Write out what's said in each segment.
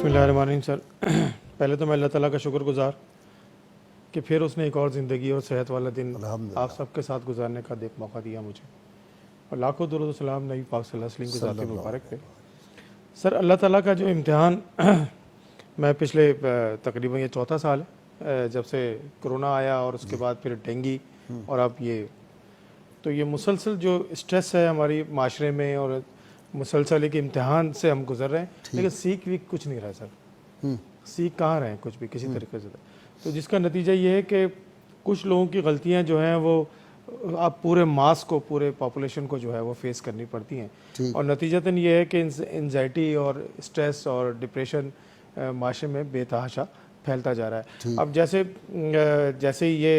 बिस्मिल्लाहिर्रहमानिर्रहीम। सर पहले तो मैं अल्लाह ताला का शुक्रगुजार कि फिर उसने एक और ज़िंदगी और सेहत वाला दिन आप सबके साथ गुजारने का मौका दिया मुझे, और लाखों दुरूद व सलाम नबी पाक सल्लल्लाहु अलैहि वसल्लम की ज़ात मुबारक पे। सर अल्लाह ताला का जो इम्तिहान मैं पिछले तकरीबन ये चौथा साल है जब से कोरोना आया और उसके बाद फिर डेंगू और अब ये मुसलसल जो स्ट्रेस है हमारी माशरे में और मुसलसल एक इम्तिहान से हम गुजर रहे हैं, लेकिन सीख भी कुछ नहीं रहा सर। सीख कहाँ रहे हैं कुछ भी किसी तरीके से। तो जिसका नतीजा ये है कि कुछ लोगों की गलतियाँ जो हैं वो आप पूरे मास को, पूरे पॉपुलेशन को जो है वो फेस करनी पड़ती हैं, और नतीजतन ये है कि एंजाइटी और स्ट्रेस और डिप्रेशन माशरे में बेतहाशा फैलता जा रहा है। अब जैसे ये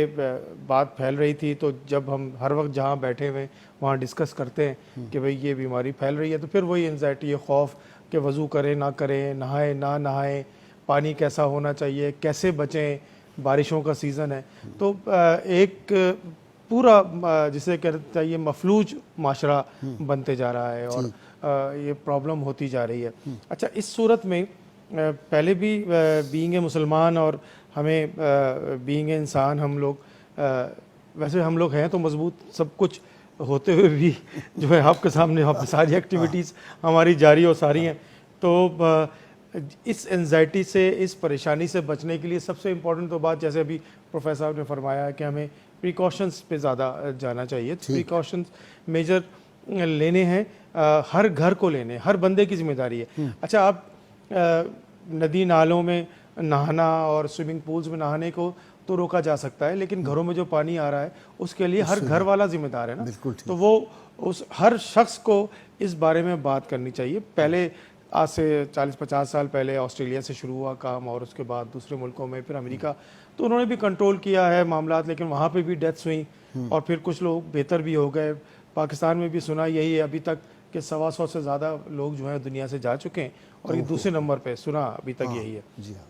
बात फैल रही थी, तो जब हम हर वक्त जहाँ बैठे हुए वहाँ डिस्कस करते हैं कि भाई ये बीमारी फैल रही है, तो फिर वही एंजाइटी, ये खौफ कि वज़ू करें ना करें, नहाएं ना नहाएं, पानी कैसा होना चाहिए, कैसे बचें, बारिशों का सीज़न है। तो एक पूरा जिसे कहना चाहिए मफलूज माशरा बनते जा रहा है और ये प्रॉब्लम होती जा रही है। अच्छा, इस सूरत में पहले भी बीइंग ए मुसलमान और हमें बीइंग ए इंसान हम लोग वैसे हम लोग हैं तो मजबूत, सब कुछ होते हुए भी जो है आपके सामने सारी एक्टिविटीज़ हमारी जारी और सारी हैं। तो इस एंजाइटी से, इस परेशानी से बचने के लिए सबसे इम्पोर्टेंट तो बात, जैसे अभी प्रोफेसर साहब ने फरमाया कि हमें प्रिकॉशंस पे ज़्यादा जाना चाहिए। प्रिकॉशंस मेजर लेने हैं, हर घर को लेने, हर बंदे की जिम्मेदारी है। अच्छा, आप नदी नालों में नहाना और स्विमिंग पूल्स में नहाने को तो रोका जा सकता है, लेकिन घरों में जो पानी आ रहा है उसके लिए हर घर वाला जिम्मेदार है ना। तो वो उस हर शख्स को इस बारे में बात करनी चाहिए। पहले आज से 40-50 साल पहले ऑस्ट्रेलिया से शुरू हुआ काम, और उसके बाद दूसरे मुल्कों में, फिर अमेरिका, तो उन्होंने भी कंट्रोल किया है मामलात, लेकिन वहाँ पे भी डेथ्स हुई और फिर कुछ लोग बेहतर भी हो गए। पाकिस्तान में भी सुना यही है अभी तक कि 125 से ज़्यादा लोग जो हैं दुनिया से जा चुके हैं, और ये दूसरे नंबर पे सुना अभी तक यही है। जी हाँ।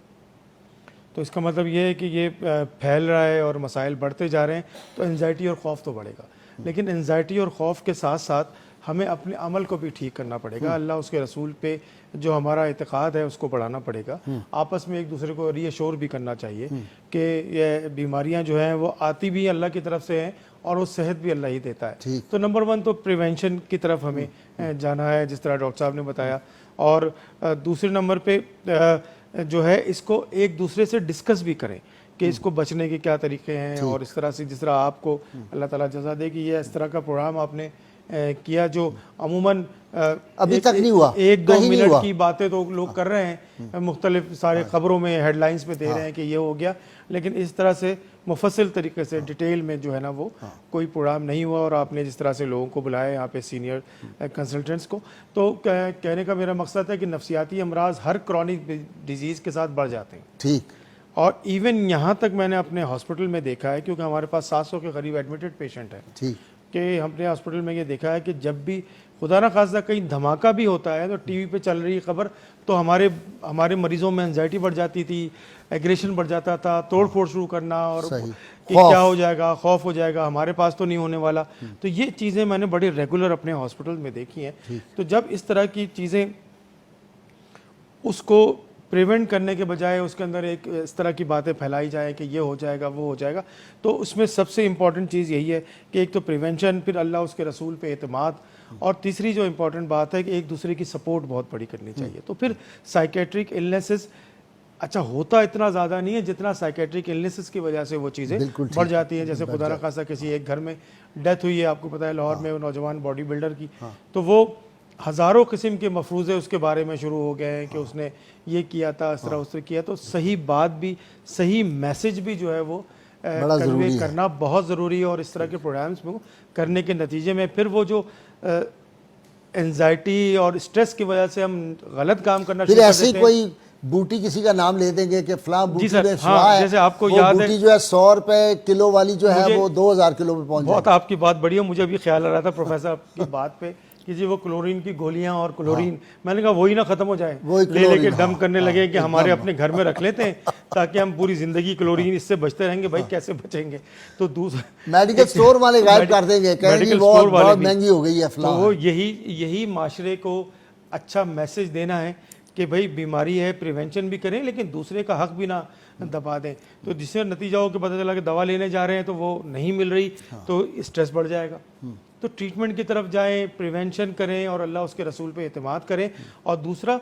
तो इसका मतलब ये है कि ये फैल रहा है और मसाइल बढ़ते जा रहे हैं, तो एंजाइटी और खौफ तो बढ़ेगा। लेकिन एंजाइटी और खौफ के साथ साथ हमें अपने अमल को भी ठीक करना पड़ेगा। अल्लाह उसके रसूल पे जो हमारा इत्तेकाद है उसको बढ़ाना पड़ेगा। आपस में एक दूसरे को रीअश्योर भी करना चाहिए कि ये बीमारियां जो हैं वो आती भी अल्लाह की तरफ से हैं और वो सेहत भी अल्लाह ही देता है। तो नंबर 1 तो प्रिवेंशन की तरफ हमें जाना है, जिस तरह डॉक्टर साहब ने बताया। और दूसरे नंबर पे जो है इसको एक दूसरे से डिस्कस भी करें कि इसको बचने के क्या तरीके हैं, और इस तरह से जिस तरह आपको अल्लाह ताला जज़ा दे कि ये इस तरह का प्रोग्राम आपने किया जो अमूमन अभी तक नहीं हुआ, 1-2 मिनट की बातें तो लोग कर रहे हैं, मुख्तलिफ सारे खबरों में हेडलाइंस में दे रहे हैं कि ये हो गया, लेकिन इस तरह से मुफस्सिल तरीके से डिटेल में जो है ना वो कोई प्रोग्राम नहीं हुआ। और आपने जिस तरह से लोगों को बुलाया यहाँ पे सीनियर कंसल्टेंट्स को, तो कहने का मेरा मकसद है कि नफसियाती अमराज हर क्रॉनिक डिजीज़ के साथ बढ़ जाते हैं। ठीक। और इवन यहाँ तक मैंने अपने हॉस्पिटल में देखा है, क्योंकि हमारे पास 700 के करीब एडमिटेड पेशेंट हैं, ठीक, कि हमने हॉस्पिटल में ये देखा है कि जब भी खुदा ना खास्ता कहीं धमाका भी होता है तो टीवी पे चल रही खबर, तो हमारे मरीजों में एंजाइटी बढ़ जाती थी, एग्रेशन बढ़ जाता था, तोड़ फोड़ शुरू करना, और कि क्या हो जाएगा, खौफ हो जाएगा, हमारे पास तो नहीं होने वाला। तो ये चीज़ें मैंने बड़ी रेगुलर अपने हॉस्पिटल में देखी हैं। तो जब इस तरह की चीज़ें उसको प्रिवेंट करने के बजाय उसके अंदर एक इस तरह की बातें फैलाई जाए कि ये हो जाएगा वो हो जाएगा, तो उसमें सबसे इम्पॉर्टेंट चीज़ यही है कि एक तो प्रिवेंशन, फिर अल्लाह उसके रसूल पे एतमाद, और तीसरी जो इम्पॉर्टेंट बात है कि एक दूसरे की सपोर्ट बहुत बड़ी करनी चाहिए। तो फिर साइकेट्रिक इलनेसेस, अच्छा होता इतना ज़्यादा नहीं है जितना साइकेट्रिक इलनेसेस की वजह से वो चीज़ें बढ़ जाती हैं। जैसे खुदा न खास्ता किसी एक घर में डेथ हुई है, आपको पता है लाहौर में, वो नौजवान बॉडी बिल्डर की, तो वो हज़ारों किस्म के मफरूज़े उसके बारे में शुरू हो गए हैं कि उसने ये किया था, इस तरह उस तरह किया। तो सही बात भी, सही मैसेज भी जो है वो कन्वे करना बहुत ज़रूरी है। और इस तरह के प्रोग्राम्स में करने के नतीजे में फिर वो जो एंजाइटी और स्ट्रेस की वजह से हम गलत काम करना शुरू कर देते हैं। कोई बूटी किसी का नाम ले देंगे कि फलां बूटी में हाँ, जैसे आपको याद है जो है 100 रुपए किलो वाली जो है वो 2000 किलो पे पहुंच बहुत आपकी बात बढ़िया, मुझे भी ख्याल आ रहा था प्रोफेसर की बात पे कि जी वो क्लोरीन की गोलियां और क्लोरीन, मैंने कहा वही ना खत्म हो जाए, ले लेके डम करने लगे कि हमारे अपने घर में रख लेते हैं ताकि हम पूरी जिंदगी क्लोरीन इससे बचते रहेंगे। भाई कैसे बचेंगे? तो दूसरा मेडिकल स्टोर वाले गायब कर देंगे, कहेंगे बहुत महंगी हो गई है। तो वो यही माशरे को अच्छा मैसेज देना है کہ بھائی بیماری ہے پریونشن بھی کریں لیکن دوسرے کا حق بھی نہ دبا دیں. تو جس سے نتیجہ ہو کہ پتہ چلا کہ دوا لینے جا رہے ہیں تو وہ نہیں مل رہی تو اسٹریس بڑھ جائے گا. تو ٹریٹمنٹ کی طرف جائیں, پریونشن کریں اور اللہ اس کے رسول پہ اعتماد کریں. اور دوسرا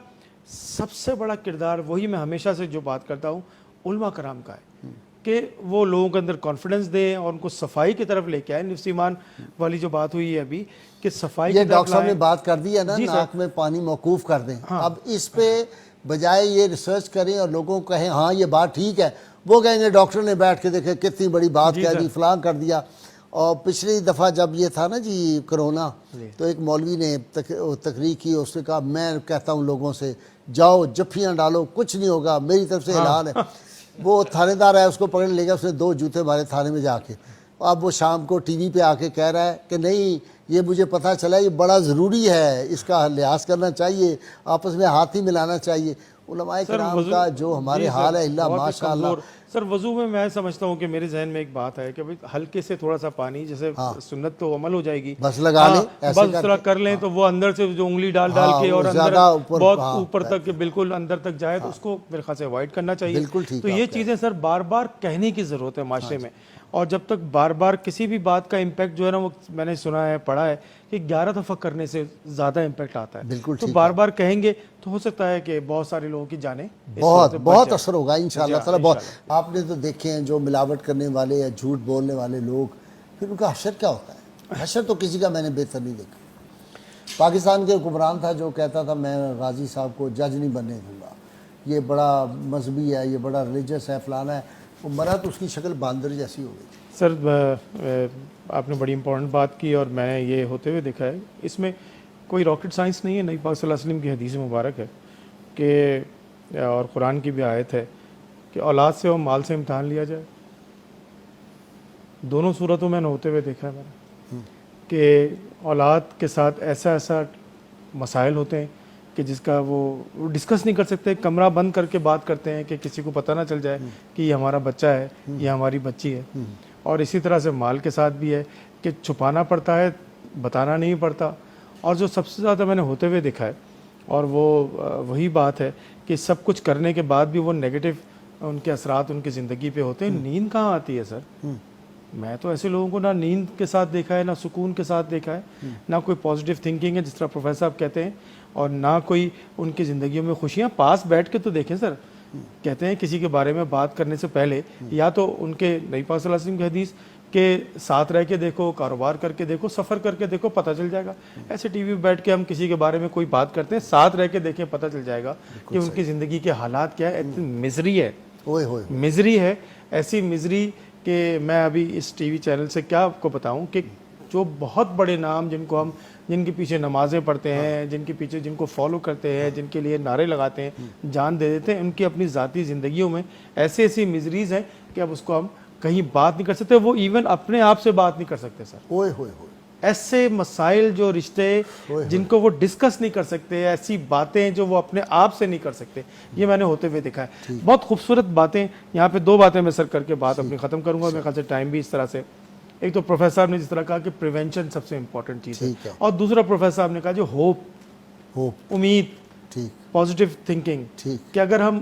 سب سے بڑا کردار وہی میں ہمیشہ سے جو بات کرتا ہوں علماء کرام کا ہے کہ وہ لوگوں کے اندر کانفیڈنس دیں اور ان کو صفائی کی طرف لے کے آئیں. نفس ایمان والی جو بات ہوئی ہے ابھی کہ صفائی یہ کی طرف ڈاکٹر صاحب نے لائیں. بات کر دی ہے نا, ناک میں پانی موقوف کر دیں. اب اس پہ بجائے یہ ریسرچ کریں اور لوگوں کو کہیں ہاں یہ بات ٹھیک ہے, وہ کہیں گے ڈاکٹر نے بیٹھ کے دیکھے کتنی بڑی بات کہہ دی, فلاں کر دیا. اور پچھلی دفعہ جب یہ تھا نا جی کرونا, تو ایک مولوی نے تقریر کی, اس نے کہا میں کہتا ہوں لوگوں سے جاؤ جفیاں ڈالو کچھ نہیں ہوگا, میری طرف سے اعلان ہے. وہ تھانے دار ہے, اس کو پکڑ لے گا, اس نے 2 جوتے مارے تھانے میں جا کے. اب وہ شام کو ٹی وی پہ آ کے کہہ رہا ہے کہ نہیں یہ مجھے پتہ چلا یہ بڑا ضروری ہے, اس کا لحاظ کرنا چاہیے, آپس میں ہاتھ ہی ملانا چاہیے. علماء کرام کا جو ہمارے حال ہے اللہ ماشاء اللہ. سر وضو میں سمجھتا ہوں کہ میرے ذہن میں ایک بات ہے کہ ہلکے سے تھوڑا سا پانی, جیسے سنت تو عمل ہو جائے گی, بس لگا لیں, بس اس طرح کر لیں تو وہ اندر سے جو انگلی ڈال کے اور اندر بہت اوپر تک بالکل اندر تک جائے تو اس کو میرے خیال سے اوائڈ کرنا چاہیے. تو یہ چیزیں سر بار بار کہنے کی ضرورت ہے معاشرے میں. اور جب تک بار بار کسی بھی بات کا امپیکٹ جو ہے نا, وہ میں نے سنا ہے پڑھا ہے کہ 11 دفعہ کرنے سے زیادہ امپیکٹ آتا ہے. تو بار بار کہیں گے تو ہو سکتا ہے کہ بہت سارے لوگوں کی جانیں بہت اثر ہوگا انشاءاللہ تعالی. بہت آپ نے تو دیکھے ہیں جو ملاوٹ کرنے والے یا جھوٹ بولنے والے لوگ, پھر ان کا حشر کیا ہوتا ہے؟ حشر تو کسی کا میں نے بہتر نہیں دیکھا. پاکستان کے حکمران تھا جو کہتا تھا میں غازی صاحب کو جج نہیں بننے دوں گا, یہ بڑا مذہبی ہے, یہ بڑا ریلیجس ہے, فلانا ہے. وہ مرا تو اس کی شکل باندر جیسی ہو گئی. سر آپ نے بڑی امپورٹنٹ بات کی اور میں نے یہ ہوتے ہوئے دیکھا ہے, اس میں کوئی راکٹ سائنس نہیں ہے. نبی پاک صلی اللہ علیہ وسلم کی حدیث مبارک ہے کہ اور قرآن کی بھی آیت ہے کہ اولاد سے اور مال سے امتحان لیا جائے. دونوں صورتوں میں نے ہوتے ہوئے دیکھا ہے میں نے کہ اولاد کے ساتھ ایسا مسائل ہوتے ہیں کہ جس کا وہ ڈسکس نہیں کر سکتے, کمرہ بند کر کے بات کرتے ہیں کہ کسی کو پتہ نہ چل جائے کہ یہ ہمارا بچہ ہے, یہ ہماری بچی ہے. اور اسی طرح سے مال کے ساتھ بھی ہے کہ چھپانا پڑتا ہے, بتانا نہیں پڑتا. اور جو سب سے زیادہ میں نے ہوتے ہوئے دیکھا ہے اور وہ وہی بات ہے کہ سب کچھ کرنے کے بعد بھی وہ نیگیٹو ان کے اثرات ان کی زندگی پہ ہوتے ہیں. نیند کہاں آتی ہے سر؟ میں تو ایسے لوگوں کو نہ نیند کے ساتھ دیکھا ہے, نہ سکون کے ساتھ دیکھا ہے, نہ کوئی پازیٹیو تھنکنگ ہے جس طرح پروفیسر صاحب کہتے ہیں, اور نہ کوئی ان کی زندگیوں میں خوشیاں. پاس بیٹھ کے تو دیکھیں سر, کہتے ہیں کسی کے بارے میں بات کرنے سے پہلے یا تو ان کے نبی پاک صلی اللہ علیہ وسلم کی حدیث کہ ساتھ رہ کے دیکھو, کاروبار کر کے دیکھو, سفر کر کے دیکھو, پتہ چل جائے گا. ایسے ٹی وی پہ بیٹھ کے ہم کسی کے بارے میں کوئی بات کرتے ہیں, ساتھ رہ کے دیکھیں, پتہ چل جائے گا کہ ان کی زندگی کے حالات کیا ہے. اتنی مزری ہے, مزری ہے, ایسی مزری کہ میں ابھی اس ٹی وی چینل سے کیا آپ کو بتاؤں کہ جو بہت بڑے نام جن کے پیچھے نمازیں پڑھتے ہیں, جن کے پیچھے جن کو فالو کرتے ہیں, جن کے لیے نعرے لگاتے ہیں, جان دے دیتے ہیں, ان کی اپنی ذاتی زندگیوں میں ایسی مزریز ہیں کہ اب اس کو ہم کہیں بات نہیں کر سکتے. وہ ایون اپنے آپ سے بات نہیں کر سکتے سر. ایسے مسائل جو رشتے جن کو وہ ڈسکس نہیں کر سکتے, ایسی باتیں جو وہ اپنے آپ سے نہیں کر سکتے, یہ میں نے ہوتے ہوئے دیکھا ہے. بہت خوبصورت باتیں. یہاں پہ 2 باتیں میں سر کر کے بات اپنی ختم کروں گا, میرے خیال سے ٹائم بھی اس طرح سے. ایک تو پروفیسر صاحب نے جس طرح کہا کہ پریونشن سب سے امپورٹنٹ چیز ہے, اور دوسرا پروفیسر صاحب نے کہا جو ہوپ, امید, پازیٹیو تھنکنگ, کہ اگر ہم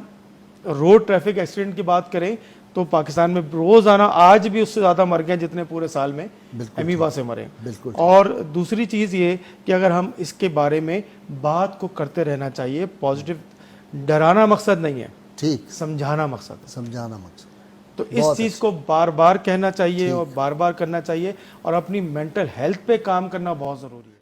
روڈ ٹریفک ایکسیڈنٹ کی بات کریں تو پاکستان میں روزانہ آج بھی اس سے زیادہ مر گئے جتنے پورے سال میں امیبا سے مرے. اور دوسری چیز یہ کہ اگر ہم اس کے بارے میں بات کو کرتے رہنا چاہیے. پازیٹیو, ڈرانا مقصد نہیں ہے, سمجھانا مقصد. تو اس چیز کو بار بار کہنا چاہیے اور بار بار کرنا چاہیے, اور اپنی مینٹل ہیلتھ پہ کام کرنا بہت ضروری ہے.